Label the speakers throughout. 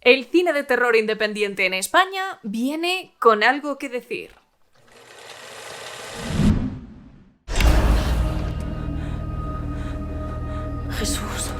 Speaker 1: El cine de terror independiente en España viene con algo que decir.
Speaker 2: Jesús.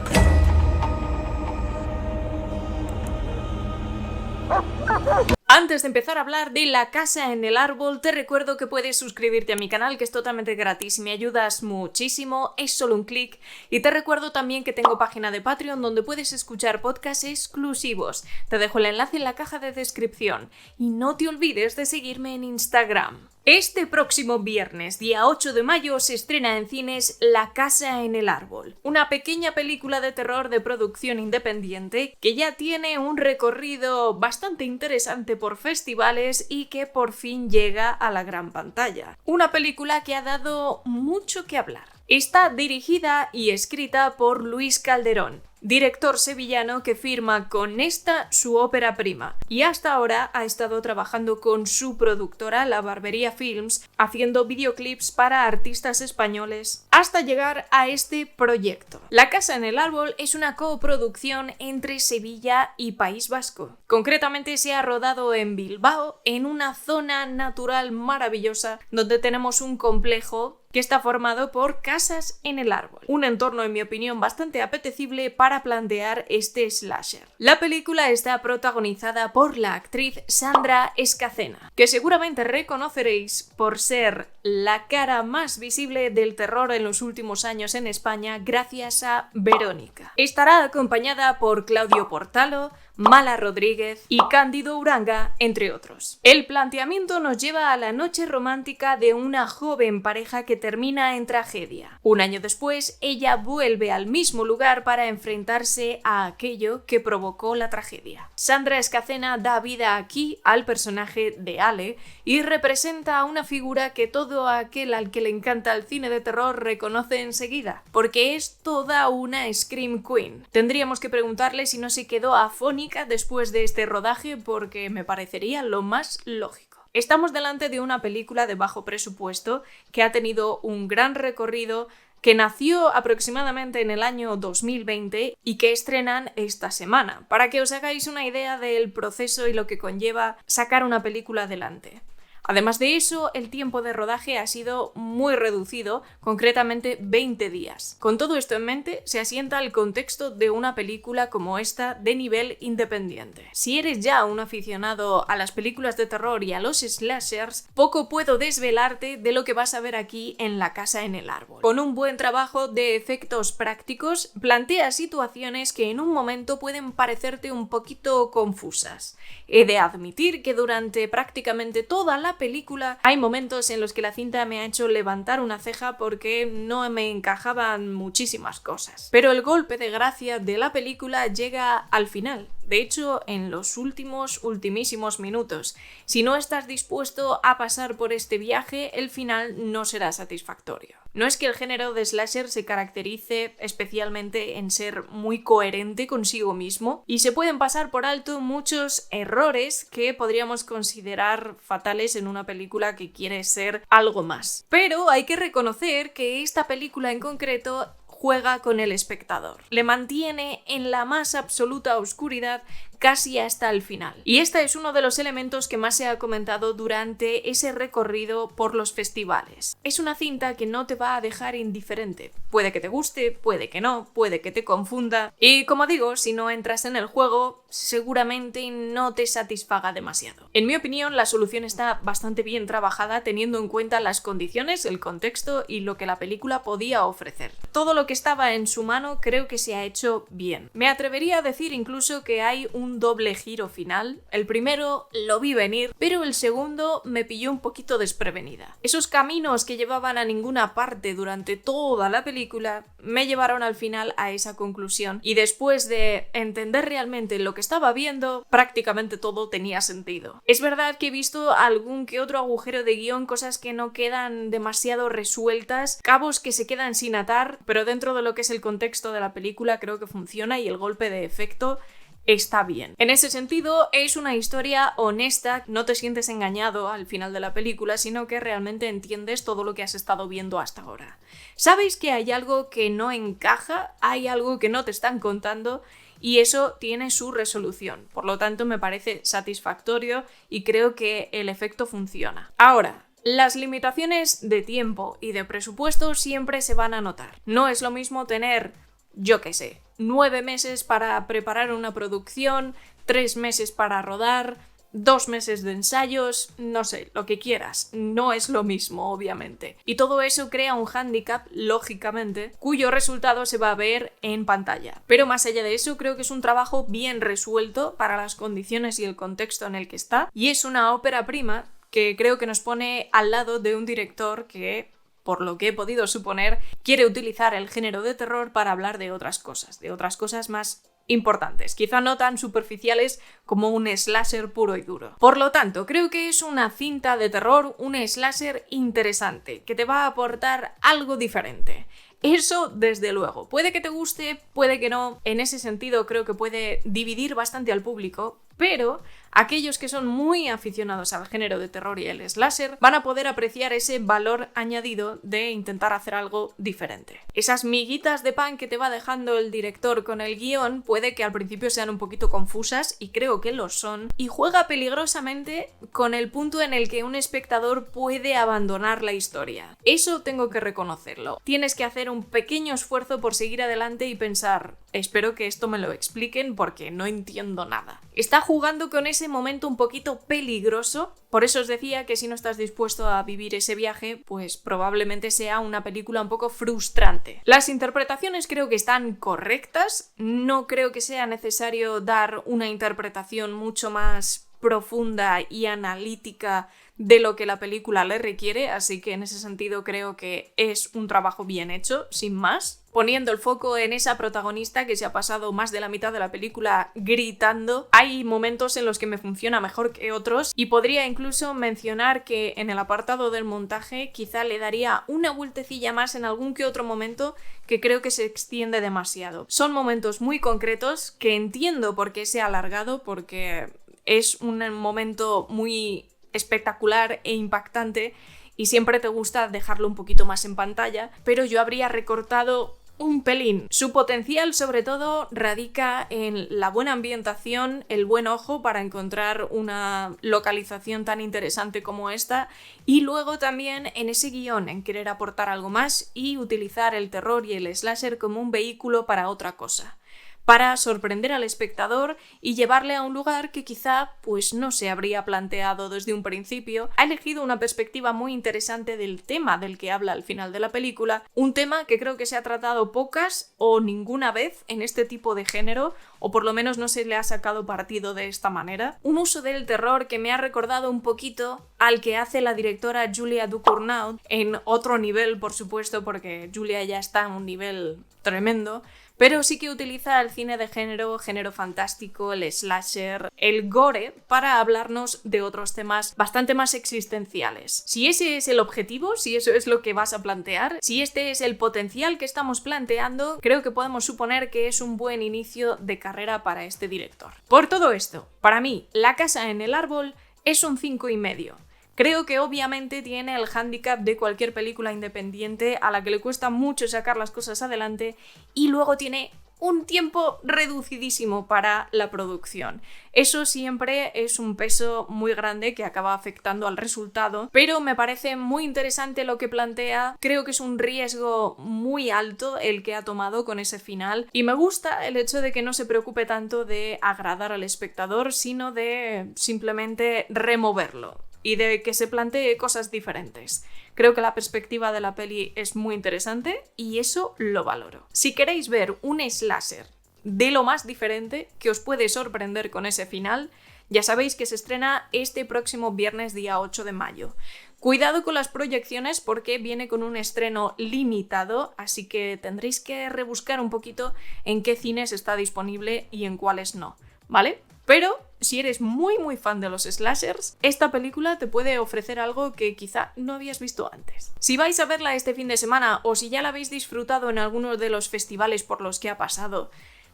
Speaker 1: Antes de empezar a hablar de La casa en el árbol, te recuerdo que puedes suscribirte a mi canal, que es totalmente gratis y me ayudas muchísimo, es solo un clic. Y te recuerdo también que tengo página de Patreon donde puedes escuchar podcasts exclusivos. Te dejo el enlace en la caja de descripción. Y no te olvides de seguirme en Instagram. Este próximo viernes, día 8 de mayo, se estrena en cines La casa en el árbol, una pequeña película de terror de producción independiente que ya tiene un recorrido bastante interesante por festivales y que por fin llega a la gran pantalla. Una película que ha dado mucho que hablar. Está dirigida y escrita por Luis Calderón, director sevillano que firma con esta su ópera prima, y hasta ahora ha estado trabajando con su productora, La Barbería Films, haciendo videoclips para artistas españoles, hasta llegar a este proyecto. La casa en el árbol es una coproducción entre Sevilla y País Vasco. Concretamente se ha rodado en Bilbao, en una zona natural maravillosa, donde tenemos un complejo que está formado por casas en el árbol. Un entorno, en mi opinión, bastante apetecible para plantear este slasher. La película está protagonizada por la actriz Sandra Escacena, que seguramente reconoceréis por ser la cara más visible del terror en los últimos años en España gracias a Verónica. Estará acompañada por Claudio Portalo, Mala Rodríguez y Cándido Uranga, entre otros. El planteamiento nos lleva a la noche romántica de una joven pareja que termina en tragedia. Un año después, ella vuelve al mismo lugar para enfrentarse a aquello que provocó la tragedia. Sandra Escacena da vida aquí al personaje de Ale y representa a una figura que todo aquel al que le encanta el cine de terror reconoce enseguida, porque es toda una Scream Queen. Tendríamos que preguntarle si no se quedó afónica después de este rodaje, porque me parecería lo más lógico. Estamos delante de una película de bajo presupuesto que ha tenido un gran recorrido, que nació aproximadamente en el año 2020 y que estrenan esta semana, para que os hagáis una idea del proceso y lo que conlleva sacar una película adelante. Además de eso, el tiempo de rodaje ha sido muy reducido, concretamente 20 días. Con todo esto en mente, se asienta el contexto de una película como esta de nivel independiente. Si eres ya un aficionado a las películas de terror y a los slashers, poco puedo desvelarte de lo que vas a ver aquí en La casa en el árbol. Con un buen trabajo de efectos prácticos, plantea situaciones que en un momento pueden parecerte un poquito confusas. He de admitir que durante prácticamente toda la película hay momentos en los que la cinta me ha hecho levantar una ceja porque no me encajaban muchísimas cosas. Pero el golpe de gracia de la película llega al final. De hecho, en los ultimísimos minutos. Si no estás dispuesto a pasar por este viaje, el final no será satisfactorio. No es que el género de slasher se caracterice especialmente en ser muy coherente consigo mismo, y se pueden pasar por alto muchos errores que podríamos considerar fatales en una película que quiere ser algo más. Pero hay que reconocer que esta película en concreto juega con el espectador. Le mantiene en la más absoluta oscuridad casi hasta el final. Y este es uno de los elementos que más se ha comentado durante ese recorrido por los festivales. Es una cinta que no te va a dejar indiferente. Puede que te guste, puede que no, puede que te confunda. Y como digo, si no entras en el juego, seguramente no te satisfaga demasiado. En mi opinión, la solución está bastante bien trabajada teniendo en cuenta las condiciones, el contexto y lo que la película podía ofrecer. Todo lo que estaba en su mano creo que se ha hecho bien. Me atrevería a decir incluso que hay un doble giro final. El primero lo vi venir, pero el segundo me pilló un poquito desprevenida. Esos caminos que llevaban a ninguna parte durante toda la película me llevaron al final a esa conclusión, y después de entender realmente lo que estaba viendo, prácticamente todo tenía sentido. Es verdad que he visto algún que otro agujero de guión, cosas que no quedan demasiado resueltas, cabos que se quedan sin atar, pero dentro de lo que es el contexto de la película creo que funciona y el golpe de efecto está bien. En ese sentido, es una historia honesta, no te sientes engañado al final de la película, sino que realmente entiendes todo lo que has estado viendo hasta ahora. Sabes que hay algo que no encaja, hay algo que no te están contando, y eso tiene su resolución. Por lo tanto, me parece satisfactorio y creo que el efecto funciona. Ahora, las limitaciones de tiempo y de presupuesto siempre se van a notar. No es lo mismo tener, yo qué sé, 9 meses para preparar una producción, 3 meses para rodar, 2 meses de ensayos, no sé, lo que quieras. No es lo mismo, obviamente. Y todo eso crea un hándicap, lógicamente, cuyo resultado se va a ver en pantalla. Pero más allá de eso, creo que es un trabajo bien resuelto para las condiciones y el contexto en el que está, y es una ópera prima que creo que nos pone al lado de un director que, por lo que he podido suponer, quiere utilizar el género de terror para hablar de otras cosas más importantes, quizá no tan superficiales como un slasher puro y duro. Por lo tanto, creo que es una cinta de terror, un slasher interesante, que te va a aportar algo diferente. Eso, desde luego. Puede que te guste, puede que no. En ese sentido, creo que puede dividir bastante al público, pero aquellos que son muy aficionados al género de terror y el slasher van a poder apreciar ese valor añadido de intentar hacer algo diferente. Esas miguitas de pan que te va dejando el director con el guión puede que al principio sean un poquito confusas, y creo que lo son, y juega peligrosamente con el punto en el que un espectador puede abandonar la historia. Eso tengo que reconocerlo. Tienes que hacer un pequeño esfuerzo por seguir adelante y pensar, espero que esto me lo expliquen porque no entiendo nada. Está jugando con ese momento un poquito peligroso, por eso os decía que si no estás dispuesto a vivir ese viaje, pues probablemente sea una película un poco frustrante. Las interpretaciones creo que están correctas, no creo que sea necesario dar una interpretación mucho más profunda y analítica de lo que la película le requiere, así que en ese sentido creo que es un trabajo bien hecho, sin más. Poniendo el foco en esa protagonista que se ha pasado más de la mitad de la película gritando, hay momentos en los que me funciona mejor que otros, y podría incluso mencionar que en el apartado del montaje quizá le daría una vueltecilla más en algún que otro momento que creo que se extiende demasiado. Son momentos muy concretos que entiendo por qué se ha alargado, porque es un momento muy espectacular e impactante y siempre te gusta dejarlo un poquito más en pantalla, pero yo habría recortado un pelín. Su potencial sobre todo radica en la buena ambientación, el buen ojo para encontrar una localización tan interesante como esta, y luego también en ese guión, en querer aportar algo más y utilizar el terror y el slasher como un vehículo para otra cosa, para sorprender al espectador y llevarle a un lugar que quizá pues no se habría planteado desde un principio. Ha elegido una perspectiva muy interesante del tema del que habla al final de la película, un tema que creo que se ha tratado pocas o ninguna vez en este tipo de género, o por lo menos no se le ha sacado partido de esta manera. Un uso del terror que me ha recordado un poquito al que hace la directora Julia Ducournau, en otro nivel por supuesto, porque Julia ya está en un nivel tremendo, pero sí que utiliza el cine de género fantástico, el slasher, el gore, para hablarnos de otros temas bastante más existenciales. Si ese es el objetivo, si eso es lo que vas a plantear, si este es el potencial que estamos planteando, creo que podemos suponer que es un buen inicio de carrera para este director. Por todo esto, para mí, La casa en el árbol es un 5,5. Creo que obviamente tiene el hándicap de cualquier película independiente a la que le cuesta mucho sacar las cosas adelante, y luego tiene un tiempo reducidísimo para la producción. Eso siempre es un peso muy grande que acaba afectando al resultado, pero me parece muy interesante lo que plantea. Creo que es un riesgo muy alto el que ha tomado con ese final, y me gusta el hecho de que no se preocupe tanto de agradar al espectador, sino de simplemente removerlo y de que se plantee cosas diferentes. Creo que la perspectiva de la peli es muy interesante y eso lo valoro. Si queréis ver un slasher de lo más diferente que os puede sorprender con ese final, ya sabéis que se estrena este próximo viernes día 8 de mayo. Cuidado con las proyecciones porque viene con un estreno limitado, así que tendréis que rebuscar un poquito en qué cines está disponible y en cuáles no, ¿vale? Pero si eres muy fan de los slashers, esta película te puede ofrecer algo que quizá no habías visto antes. Si vais a verla este fin de semana o si ya la habéis disfrutado en alguno de los festivales por los que ha pasado,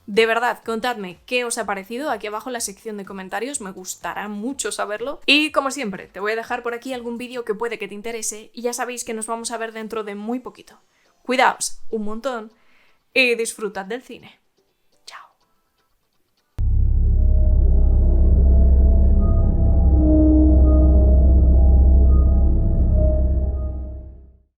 Speaker 1: de verdad, contadme qué os ha parecido aquí abajo en la sección de comentarios, me gustará mucho saberlo. Y como siempre, te voy a dejar por aquí algún vídeo que puede que te interese y ya sabéis que nos vamos a ver dentro de muy poquito. Cuidaos un montón y disfrutad del cine.